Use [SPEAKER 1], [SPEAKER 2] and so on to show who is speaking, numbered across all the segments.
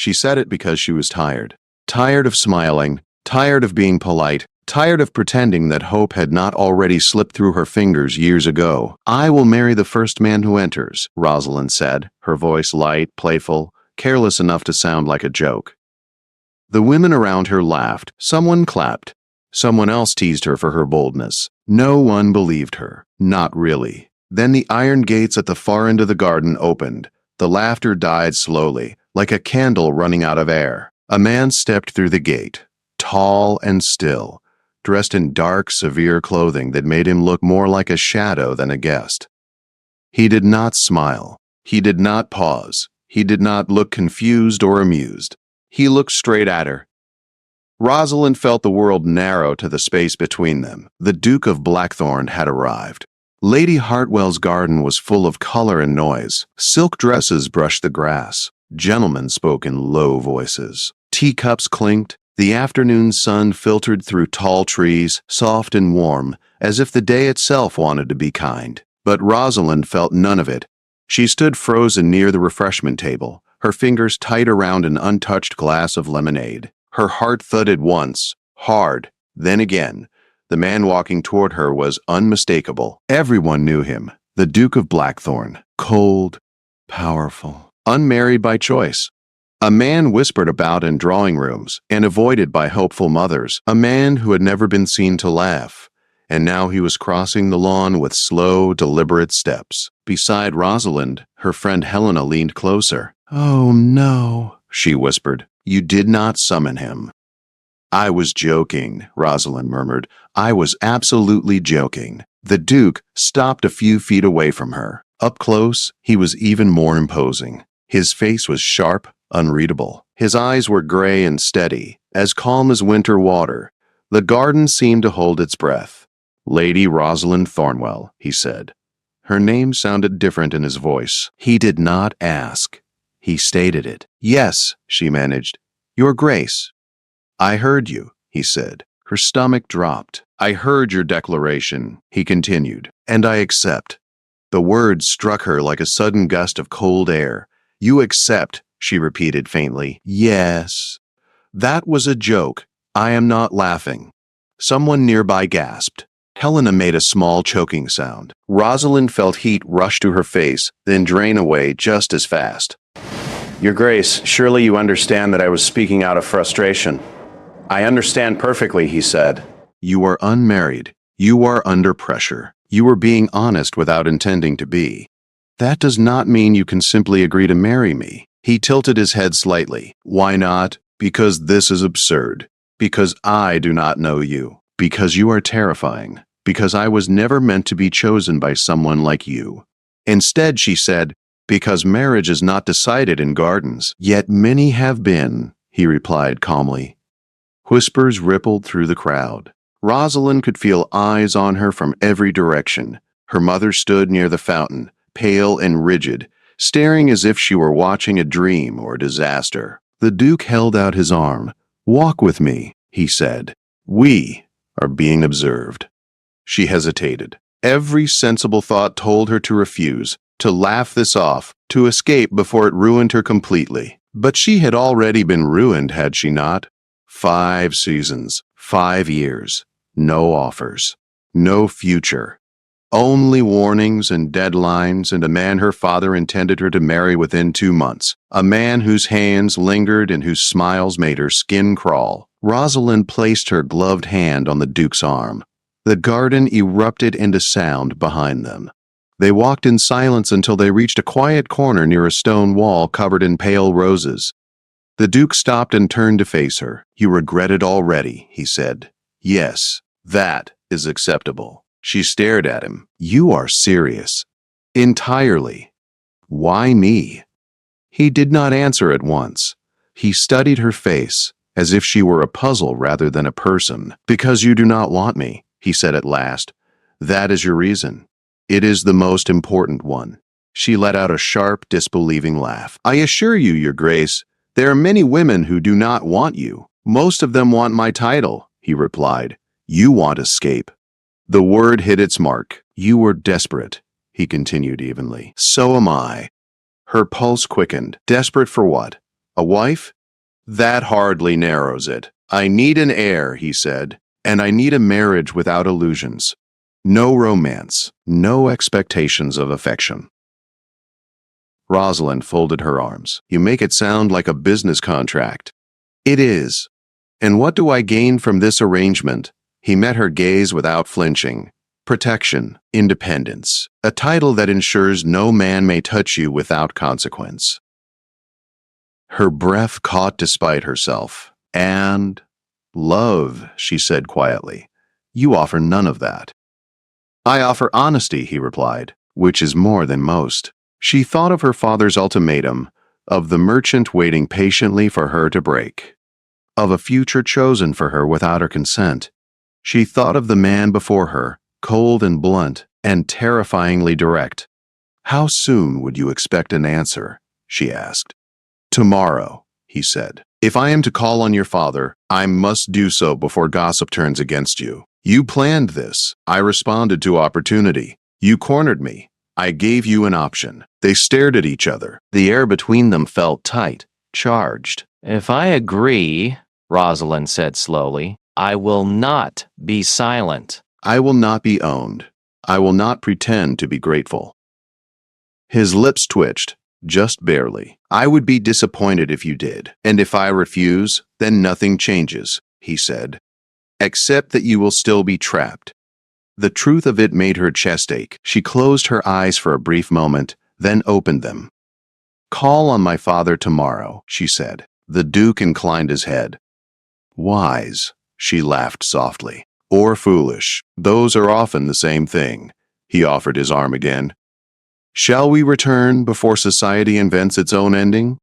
[SPEAKER 1] She said it because she was tired. Tired of smiling, tired of being polite, tired of pretending that hope had not already slipped through her fingers years ago. "I will marry the first man who enters," Rosalind said, her voice light, playful, careless enough to sound like a joke. The women around her laughed. Someone clapped. Someone else teased her for her boldness. No one believed her. Not really. Then the iron gates at the far end of the garden opened. The laughter died slowly, like a candle running out of air. A man stepped through the gate, tall and still, dressed in dark, severe clothing that made him look more like a shadow than a guest. He did not smile. He did not pause. He did not look confused or amused. He looked straight at her. Rosalind felt the world narrow to the space between them. The Duke of Blackthorn had arrived. Lady Hartwell's garden was full of color and noise. Silk dresses brushed the grass. Gentlemen spoke in low voices. Teacups clinked. The afternoon sun filtered through tall trees, soft and warm, as if the day itself wanted to be kind. But Rosalind felt none of it. She stood frozen near the refreshment table, her fingers tight around an untouched glass of lemonade. Her heart thudded once, hard, then again. The man walking toward her was unmistakable. Everyone knew him, the Duke of Blackthorn. Cold, powerful, unmarried by choice. A man whispered about in drawing rooms and avoided by hopeful mothers. A man who had never been seen to laugh. And now he was crossing the lawn with slow, deliberate steps. Beside Rosalind, her friend Helena leaned closer. "Oh, no," she whispered. "You did not summon him." "I was joking," Rosalind murmured. "I was absolutely joking." The Duke stopped a few feet away from her. Up close, he was even more imposing. His face was sharp, unreadable. His eyes were gray and steady, as calm as winter water. The garden seemed to hold its breath. "Lady Rosalind Thornwell," he said. Her name sounded different in his voice. He did not ask. He stated it. "Yes," she managed. "Your Grace." "I heard you," he said. Her stomach dropped. "I heard your declaration," he continued, "and I accept." The words struck her like a sudden gust of cold air. "You accept," she repeated faintly. "Yes." "That was a joke. I am not laughing." Someone nearby gasped. Helena made a small choking sound. Rosalind felt heat rush to her face, then drain away just as fast. "Your Grace, surely you understand that I was speaking out of frustration." "I understand perfectly," he said. "You are unmarried. You are under pressure. You are being honest without intending to be. That does not mean you can simply agree to marry me." He tilted his head slightly. "Why not? Because this is absurd. Because I do not know you. Because you are terrifying. Because I was never meant to be chosen by someone like you." Instead, she said, "Because marriage is not decided in gardens." "Yet many have been," he replied calmly. Whispers rippled through the crowd. Rosalind could feel eyes on her from every direction. Her mother stood near the fountain, pale and rigid, staring as if she were watching a dream or disaster. The Duke held out his arm. "Walk with me," he said. "We are being observed." She hesitated. Every sensible thought told her to refuse, to laugh this off, to escape before it ruined her completely. But she had already been ruined, had she not? 5 seasons, 5 years, no offers, no future. Only warnings and deadlines and a man her father intended her to marry within 2 months. A man whose hands lingered and whose smiles made her skin crawl. Rosalind placed her gloved hand on the Duke's arm. The garden erupted into sound behind them. They walked in silence until they reached a quiet corner near a stone wall covered in pale roses. The Duke stopped and turned to face her. "You regret it already," he said. "Yes, that is acceptable." She stared at him. "You are serious." "Entirely." "Why me?" He did not answer at once. He studied her face, as if she were a puzzle rather than a person. "Because you do not want me," he said at last. "That is your reason. It is the most important one." She let out a sharp, disbelieving laugh. "I assure you, Your Grace, there are many women who do not want you. Most of them want my title," he replied. "You want escape." The word hit its mark. "You were desperate," he continued evenly. "So am I." Her pulse quickened. "Desperate for what?" A wife? That hardly narrows it. I need an heir, he said, and I need a marriage without illusions. No romance, no expectations of affection. Rosalind folded her arms. You make it sound like a business contract. It is. And what do I gain from this arrangement? He met her gaze without flinching. Protection, independence, a title that ensures no man may touch you without consequence. Her breath caught despite herself. And love, she said quietly. You offer none of that. I offer honesty, he replied, which is more than most. She thought of her father's ultimatum, of the merchant waiting patiently for her to break, of a future chosen for her without her consent. She thought of the man before her, cold and blunt, and terrifyingly direct. How soon would you expect an answer? She asked. Tomorrow, he said. If I am to call on your father, I must do so before gossip turns against you. You planned this. I responded to opportunity. You cornered me. I gave you an option. They stared at each other. The air between them felt tight, charged.
[SPEAKER 2] If I agree, Rosalind said slowly, I will not be silent.
[SPEAKER 1] I will not be owned. I will not pretend to be grateful. His lips twitched, just barely. I would be disappointed if you did. And if I refuse, then nothing changes, he said. Except that you will still be trapped. The truth of it made her chest ache. She closed her eyes for a brief moment, then opened them. Call on my father tomorrow, she said. The Duke inclined his head. Wise, she laughed softly. Or foolish. Those are often the same thing. He offered his arm again. Shall we return before society invents its own ending?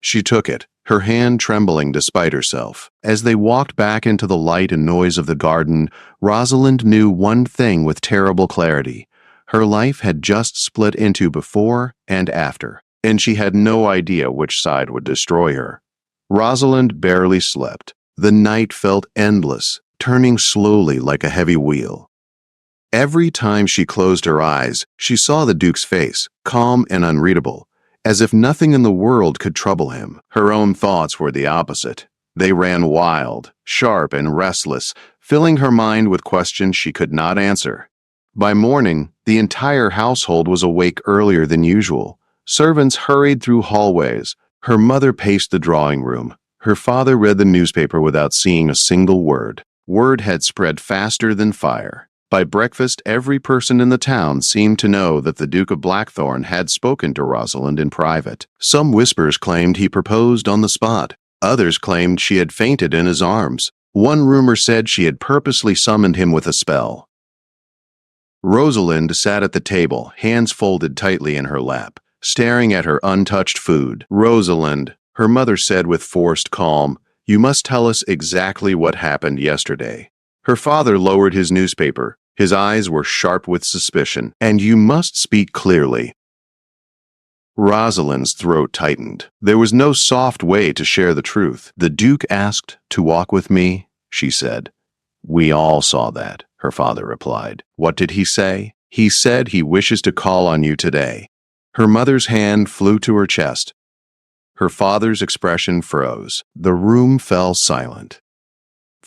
[SPEAKER 1] She took it, her hand trembling despite herself. As they walked back into the light and noise of the garden, Rosalind knew one thing with terrible clarity. Her life had just split into before and after, and she had no idea which side would destroy her. Rosalind barely slept. The night felt endless, turning slowly like a heavy wheel. Every time she closed her eyes, she saw the Duke's face, calm and unreadable, as if nothing in the world could trouble him. Her own thoughts were the opposite. They ran wild, sharp, and restless, filling her mind with questions she could not answer. By morning, the entire household was awake earlier than usual. Servants hurried through hallways. Her mother paced the drawing room. Her father read the newspaper without seeing a single word. Word had spread faster than fire. By breakfast, every person in the town seemed to know that the Duke of Blackthorn had spoken to Rosalind in private. Some whispers claimed he proposed on the spot. Others claimed she had fainted in his arms. One rumor said she had purposely summoned him with a spell. Rosalind sat at the table, hands folded tightly in her lap, staring at her untouched food. Rosalind, her mother said with forced calm, you must tell us exactly what happened yesterday. Her father lowered his newspaper. His eyes were sharp with suspicion. And you must speak clearly. Rosalind's throat tightened. There was no soft way to share the truth. The Duke asked to walk with me, she said. We all saw that, her father replied. What did he say? He said he wishes to call on you today. Her mother's hand flew to her chest. Her father's expression froze. The room fell silent.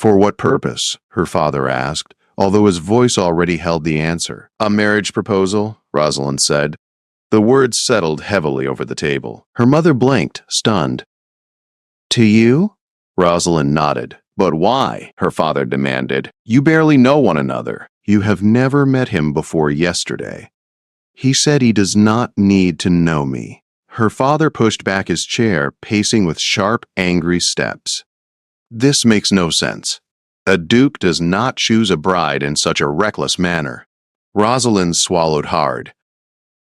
[SPEAKER 1] For what purpose? Her father asked, although his voice already held the answer. A marriage proposal, Rosalind said. The words settled heavily over the table. Her mother blinked, stunned. To you? Rosalind nodded. But why? Her father demanded. You barely know one another. You have never met him before yesterday. He said he does not need to know me. Her father pushed back his chair, pacing with sharp, angry steps. This makes no sense. A duke does not choose a bride in such a reckless manner. Rosalind swallowed hard.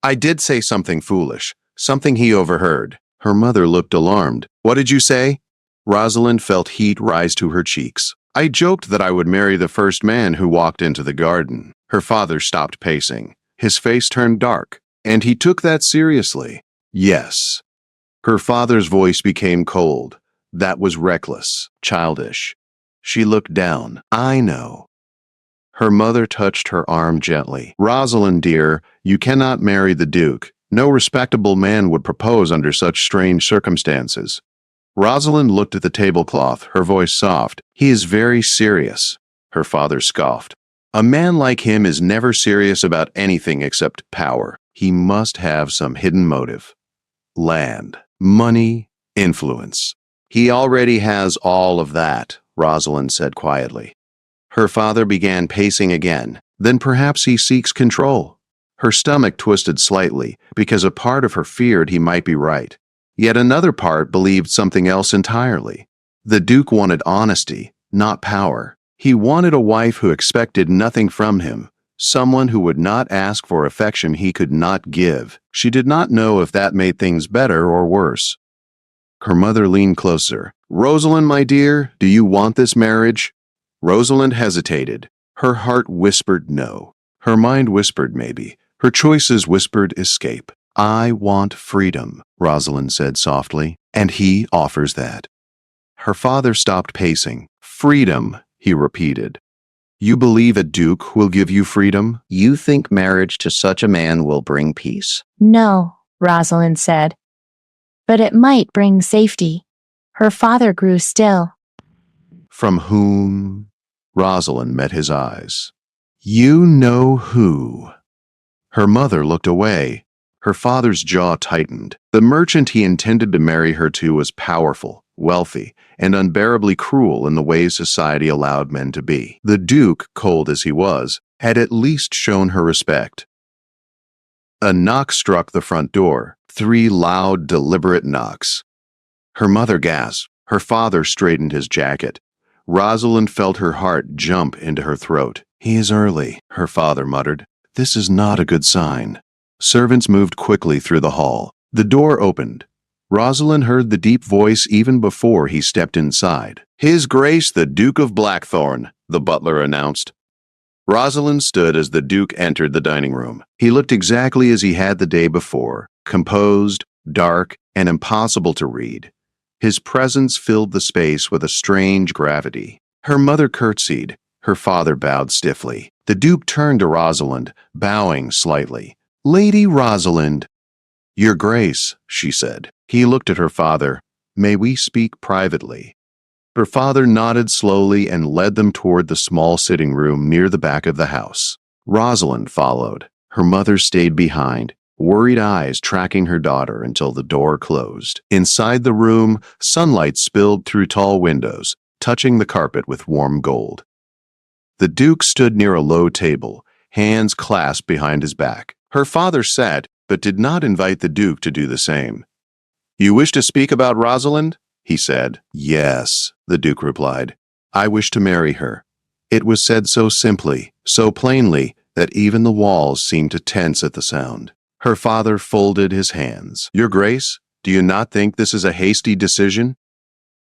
[SPEAKER 1] I did say something foolish, something he overheard. Her mother looked alarmed. What did you say? Rosalind felt heat rise to her cheeks. I joked that I would marry the first man who walked into the garden. Her father stopped pacing. His face turned dark, and he took that seriously. Yes. Her father's voice became cold. That was reckless, childish. She looked down. I know. Her mother touched her arm gently. Rosalind, dear, you cannot marry the Duke. No respectable man would propose under such strange circumstances. Rosalind looked at the tablecloth, her voice soft. He is very serious. Her father scoffed. A man like him is never serious about anything except power. He must have some hidden motive. Land, money, influence. He already has all of that, Rosalind said quietly. Her father began pacing again. Then perhaps he seeks control. Her stomach twisted slightly because a part of her feared he might be right. Yet another part believed something else entirely. The Duke wanted honesty, not power. He wanted a wife who expected nothing from him, someone who would not ask for affection he could not give. She did not know if that made things better or worse. Her mother leaned closer. "Rosalind, my dear, do you want this marriage?" Rosalind hesitated. Her heart whispered no. Her mind whispered maybe. Her choices whispered escape. "I want freedom," Rosalind said softly, "and he offers that." Her father stopped pacing. "Freedom," he repeated. "You believe a duke will give you freedom? You think marriage to such a man will bring peace?"
[SPEAKER 3] No, Rosalind said. But it might bring safety. Her father grew still.
[SPEAKER 1] "From whom?" Rosalind met his eyes. "You know who." Her mother looked away. Her father's jaw tightened. The merchant he intended to marry her to was powerful, wealthy, and unbearably cruel in the ways society allowed men to be. The Duke, cold as he was, had at least shown her respect. A knock struck the front door. 3 loud, deliberate knocks. Her mother gasped. Her father straightened his jacket. Rosalind felt her heart jump into her throat. "He is early," her father muttered. "This is not a good sign." Servants moved quickly through the hall. The door opened. Rosalind heard the deep voice even before he stepped inside. "His Grace the Duke of Blackthorn," the butler announced. Rosalind stood as the Duke entered the dining room. He looked exactly as he had the day before, composed, dark, and impossible to read. His presence filled the space with a strange gravity. Her mother curtsied. Her father bowed stiffly. The Duke turned to Rosalind, bowing slightly. "Lady Rosalind." "Your Grace," she said. He looked at her father. "May we speak privately?" Her father nodded slowly and led them toward the small sitting room near the back of the house. Rosalind followed. Her mother stayed behind, worried eyes tracking her daughter until the door closed. Inside the room, sunlight spilled through tall windows, touching the carpet with warm gold. The Duke stood near a low table, hands clasped behind his back. Her father sat, but did not invite the Duke to do the same. "You wish to speak about Rosalind?" he said. "Yes," the Duke replied. "I wish to marry her." It was said so simply, so plainly, that even the walls seemed to tense at the sound. Her father folded his hands. "Your Grace, do you not think this is a hasty decision?"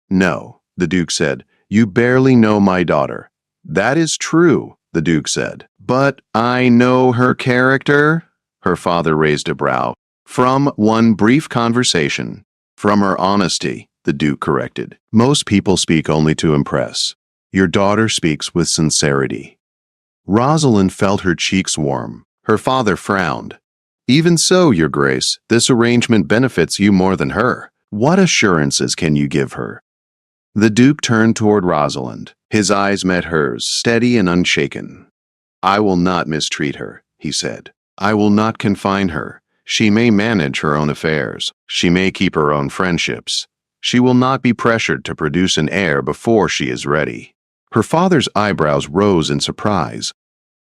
[SPEAKER 1] "No," the Duke said. "You barely know my daughter." "That is true," the Duke said. "But I know her character." Her father raised a brow. "From one brief conversation." "From her honesty," the Duke corrected. "Most people speak only to impress. Your daughter speaks with sincerity." Rosalind felt her cheeks warm. Her father frowned. "Even so, Your Grace, this arrangement benefits you more than her. What assurances can you give her?" The Duke turned toward Rosalind. His eyes met hers, steady and unshaken. "I will not mistreat her," he said. "I will not confine her. She may manage her own affairs. She may keep her own friendships. She will not be pressured to produce an heir before she is ready." Her father's eyebrows rose in surprise.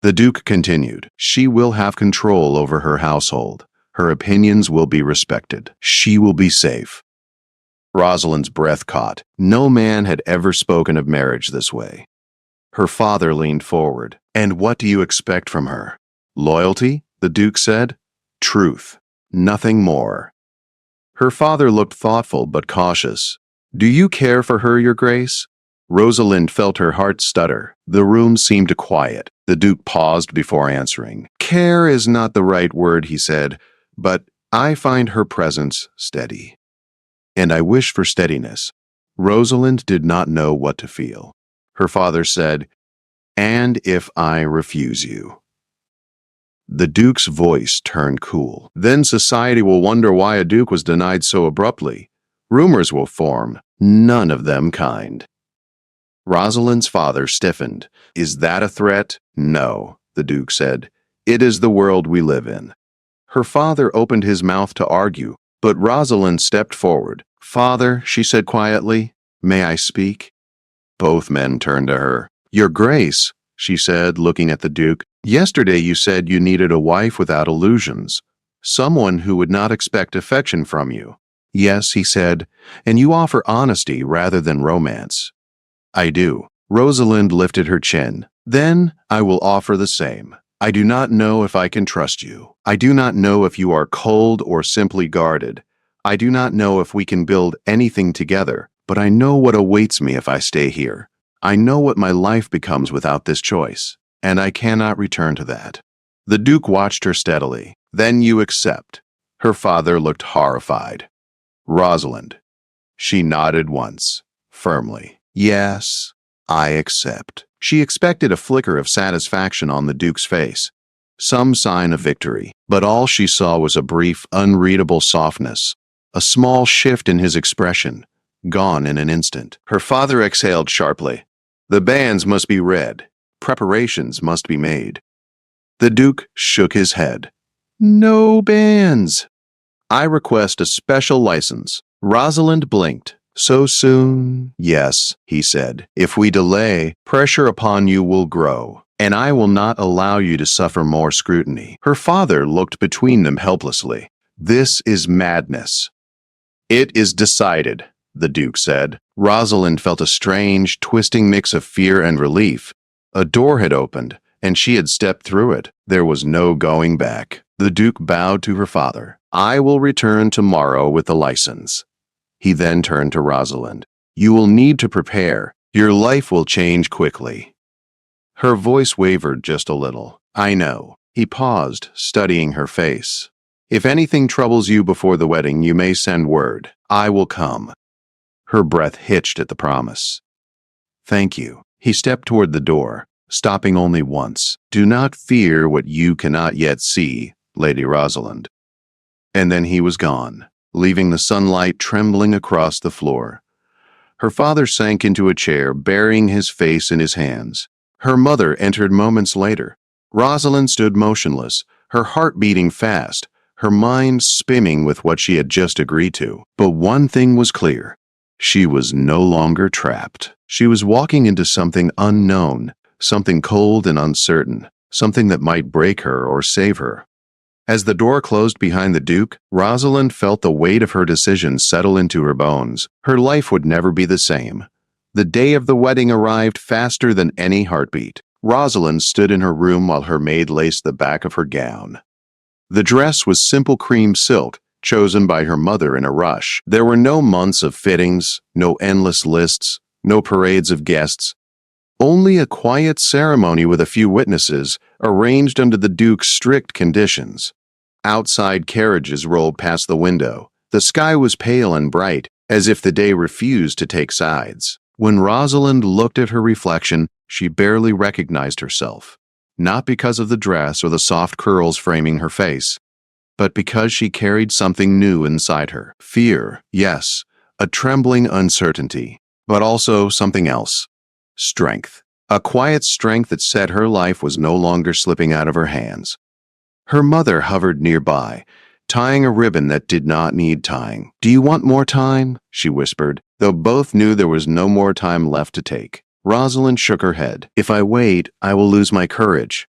[SPEAKER 1] The Duke continued, "She will have control over her household. Her opinions will be respected. She will be safe." Rosalind's breath caught. No man had ever spoken of marriage this way. Her father leaned forward. "And what do you expect from her?" "Loyalty," the Duke said. "Truth. Nothing more." Her father looked thoughtful but cautious. "Do you care for her, Your Grace?" Rosalind felt her heart stutter. The room seemed quiet. The Duke paused before answering. "Care is not the right word," he said, "but I find her presence steady. And I wish for steadiness." Rosalind did not know what to feel. Her father said, "And if I refuse you?" The Duke's voice turned cool. "Then society will wonder why a Duke was denied so abruptly. Rumors will form, none of them kind. Rosalind's father stiffened. Is that a threat? No, the Duke said. It is the world we live in. Her father opened his mouth to argue, but Rosalind stepped forward. Father, she said quietly, may I speak? Both men turned to her. Your Grace, she said, looking at the Duke, yesterday you said you needed a wife without illusions, someone who would not expect affection from you. Yes, he said, and you offer honesty rather than romance. I do. Rosalind lifted her chin. Then I will offer the same. I do not know if I can trust you. I do not know if you are cold or simply guarded. I do not know if we can build anything together, but I know what awaits me if I stay here. I know what my life becomes without this choice, and I cannot return to that. The Duke watched her steadily. Then you accept. Her father looked horrified. Rosalind. She nodded once, firmly. Yes, I accept. She expected a flicker of satisfaction on the Duke's face, some sign of victory, but all she saw was a brief, unreadable softness, a small shift in his expression, gone in an instant. Her father exhaled sharply. The banns must be read. Preparations must be made. The Duke shook his head. No banns. I request a special license. Rosalind blinked. So soon? Yes, he said. If we delay, pressure upon you will grow, and I will not allow you to suffer more scrutiny. Her father looked between them helplessly. This is madness. It is decided, the Duke said. Rosalind felt a strange, twisting mix of fear and relief. A door had opened, and she had stepped through it. There was no going back. The Duke bowed to her father. I will return tomorrow with the license. He then turned to Rosalind. You will need to prepare. Your life will change quickly. Her voice wavered just a little. I know. He paused, studying her face. If anything troubles you before the wedding, you may send word. I will come. Her breath hitched at the promise. Thank you. He stepped toward the door, stopping only once. Do not fear what you cannot yet see, Lady Rosalind. And then he was gone, leaving the sunlight trembling across the floor. Her father sank into a chair, burying his face in his hands. Her mother entered moments later. Rosalind stood motionless, her heart beating fast, her mind spinning with what she had just agreed to. But one thing was clear. She was no longer trapped. She was walking into something unknown, something cold and uncertain, something that might break her or save her. As the door closed behind the Duke, Rosalind felt the weight of her decision settle into her bones. Her life would never be the same. The day of the wedding arrived faster than any heartbeat. Rosalind stood in her room while her maid laced the back of her gown. The dress was simple cream silk, chosen by her mother in a rush. There were no months of fittings, no endless lists, no parades of guests. Only a quiet ceremony with a few witnesses, arranged under the Duke's strict conditions. Outside carriages rolled past the window. The sky was pale and bright, as if the day refused to take sides. When Rosalind looked at her reflection, she barely recognized herself, not because of the dress or the soft curls framing her face, but because she carried something new inside her. Fear, yes, a trembling uncertainty, but also something else. Strength. A quiet strength that said her life was no longer slipping out of her hands. Her mother hovered nearby, tying a ribbon that did not need tying. Do you want more time? She whispered, though both knew there was no more time left to take. Rosalind shook her head. If I wait, I will lose my courage.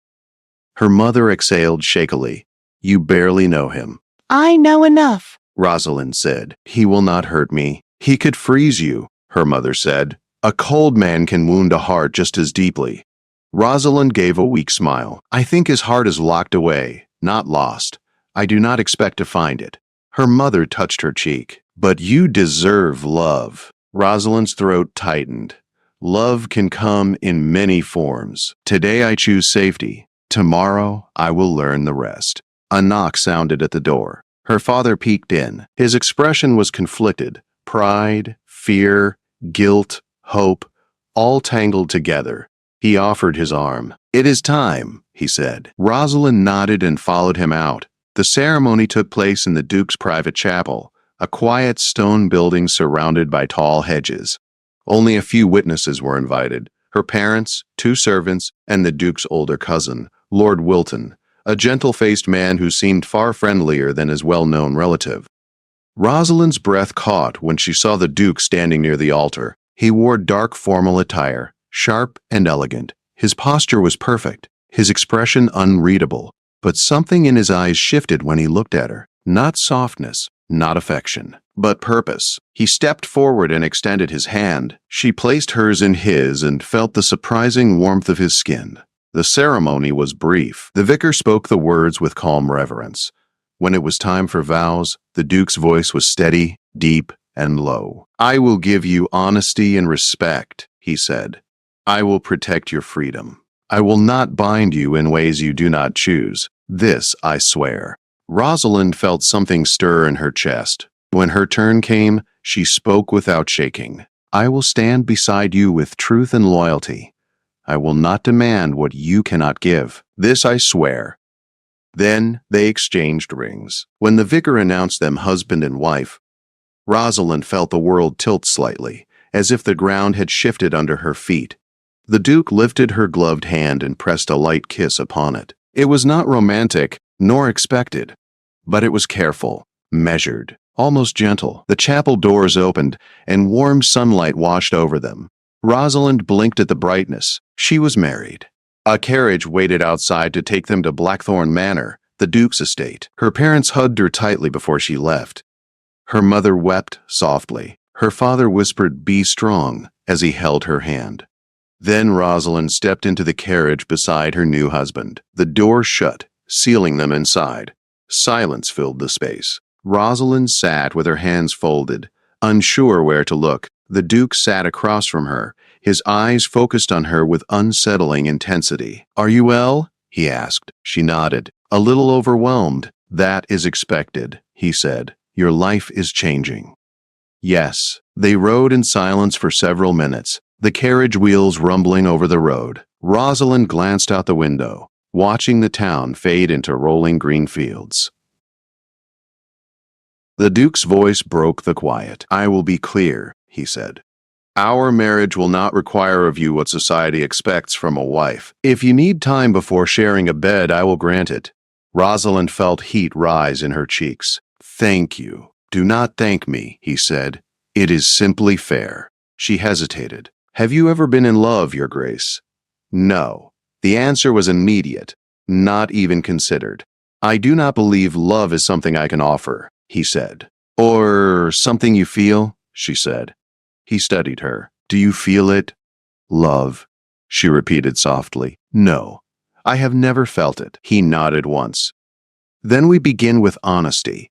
[SPEAKER 1] Her mother exhaled shakily. You barely know him.
[SPEAKER 3] I know enough,
[SPEAKER 1] Rosalind said. He will not hurt me. He could freeze you, her mother said. A cold man can wound a heart just as deeply. Rosalind gave a weak smile. I think his heart is locked away, not lost. I do not expect to find it. Her mother touched her cheek. But you deserve love. Rosalind's throat tightened. Love can come in many forms. Today I choose safety. Tomorrow I will learn the rest. A knock sounded at the door. Her father peeked in. His expression was conflicted. Pride, fear, guilt, hope, all tangled together. He offered his arm. It is time, he said. Rosalind nodded and followed him out. The ceremony took place in the Duke's private chapel, a quiet stone building surrounded by tall hedges. Only a few witnesses were invited: her parents, 2 servants, and the Duke's older cousin, Lord Wilton, a gentle-faced man who seemed far friendlier than his well-known relative. Rosalind's breath caught when she saw the Duke standing near the altar. He wore dark formal attire, sharp and elegant. His posture was perfect, his expression unreadable, but something in his eyes shifted when he looked at her. Not softness, not affection, but purpose. He stepped forward and extended his hand. She placed hers in his and felt the surprising warmth of his skin. The ceremony was brief. The vicar spoke the words with calm reverence. When it was time for vows, the Duke's voice was steady, deep, and low. "I will give you honesty and respect," he said. "I will protect your freedom. I will not bind you in ways you do not choose. This I swear." Rosalind felt something stir in her chest. When her turn came, she spoke without shaking. "I will stand beside you with truth and loyalty. I will not demand what you cannot give. This I swear." Then they exchanged rings. When the vicar announced them husband and wife, Rosalind felt the world tilt slightly, as if the ground had shifted under her feet. The Duke lifted her gloved hand and pressed a light kiss upon it. It was not romantic, nor expected, but it was careful, measured, almost gentle. The chapel doors opened, and warm sunlight washed over them. Rosalind blinked at the brightness. She was married. A carriage waited outside to take them to Blackthorn Manor, the Duke's estate. Her parents hugged her tightly before she left. Her mother wept softly. Her father whispered, "Be strong," as he held her hand. Then Rosalind stepped into the carriage beside her new husband. The door shut, sealing them inside. Silence filled the space. Rosalind sat with her hands folded, unsure where to look. The Duke sat across from her, his eyes focused on her with unsettling intensity. "Are you well?" he asked. She nodded, a little overwhelmed. "That is expected," he said. "Your life is changing." Yes. They rode in silence for several minutes, the carriage wheels rumbling over the road. Rosalind glanced out the window, watching the town fade into rolling green fields. The Duke's voice broke the quiet. "I will be clear," he said. "Our marriage will not require of you what society expects from a wife. If you need time before sharing a bed, I will grant it." Rosalind felt heat rise in her cheeks. "Thank you." "Do not thank me," he said. "It is simply fair." She hesitated. "Have you ever been in love, Your Grace?" "No." The answer was immediate, not even considered. "I do not believe love is something I can offer," he said. "Or something you feel?" she said. He studied her. "Do you feel it?" "Love," she repeated softly. "No, I have never felt it." He nodded once. "Then we begin with honesty."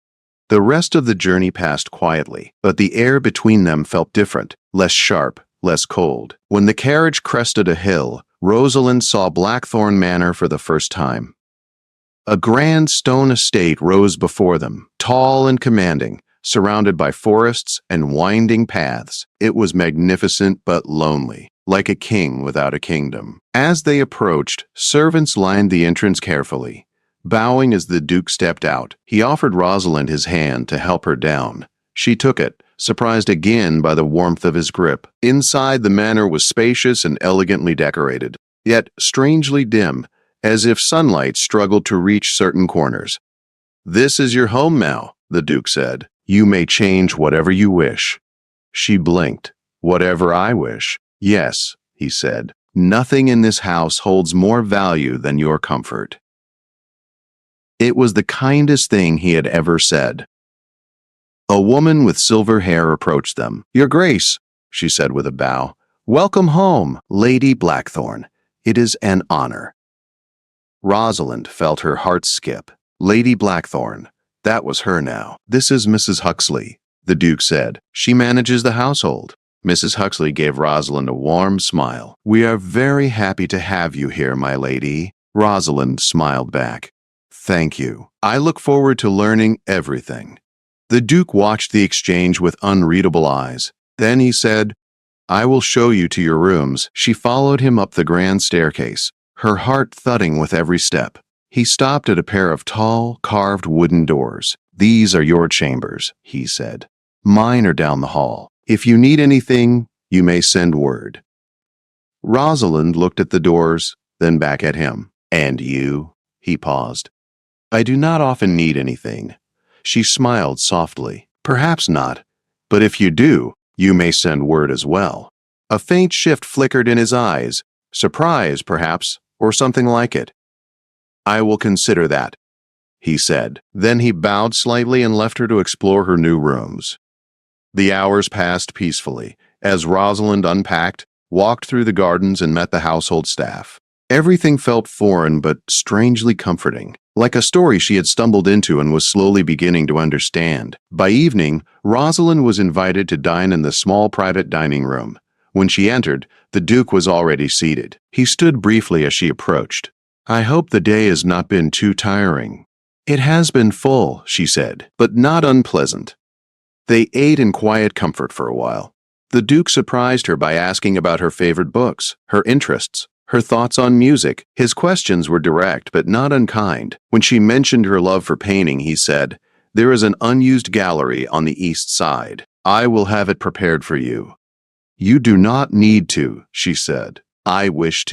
[SPEAKER 1] The rest of the journey passed quietly, but the air between them felt different, less sharp, less cold. When the carriage crested a hill, Rosalind saw Blackthorn Manor for the first time. A grand stone estate rose before them, tall and commanding, surrounded by forests and winding paths. It was magnificent but lonely, like a king without a kingdom. As they approached, servants lined the entrance carefully. Bowing as the Duke stepped out, he offered Rosalind his hand to help her down. She took it, surprised again by the warmth of his grip. Inside, the manor was spacious and elegantly decorated, yet strangely dim, as if sunlight struggled to reach certain corners. "This is your home now," the Duke said. "You may change whatever you wish." She blinked. "Whatever I wish?" "Yes," he said. "Nothing in this house holds more value than your comfort." It was the kindest thing he had ever said. A woman with silver hair approached them. "Your Grace," she said with a bow. "Welcome home, Lady Blackthorn. It is an honor." Rosalind felt her heart skip. Lady Blackthorn. That was her now. "This is Mrs. Huxley," the Duke said. "She manages the household." Mrs. Huxley gave Rosalind a warm smile. "We are very happy to have you here, my lady." Rosalind smiled back. "Thank you. I look forward to learning everything." The Duke watched the exchange with unreadable eyes. Then he said, "I will show you to your rooms." She followed him up the grand staircase, her heart thudding with every step. He stopped at a pair of tall, carved wooden doors. These are your chambers, he said. Mine are down the hall. If you need anything, you may send word. Rosalind looked at the doors, then back at him. And you? He paused. I do not often need anything. She smiled softly. Perhaps not, but if you do, you may send word as well. A faint shift flickered in his eyes, surprise, perhaps, or something like it. I will consider that, he said. Then he bowed slightly and left her to explore her new rooms. The hours passed peacefully as Rosalind unpacked, walked through the gardens, and met the household staff. Everything felt foreign but strangely comforting, like a story she had stumbled into and was slowly beginning to understand. By evening, Rosalind was invited to dine in the small private dining room. When she entered, the Duke was already seated. He stood briefly as she approached. I hope the day has not been too tiring. It has been full, she said, but not unpleasant. They ate in quiet comfort for a while. The Duke surprised her by asking about her favorite books, her interests, her thoughts on music. His questions were direct but not unkind. When she mentioned her love for painting, he said, There is an unused gallery on the east side. I will have it prepared for you. You do not need to, she said. I wish to.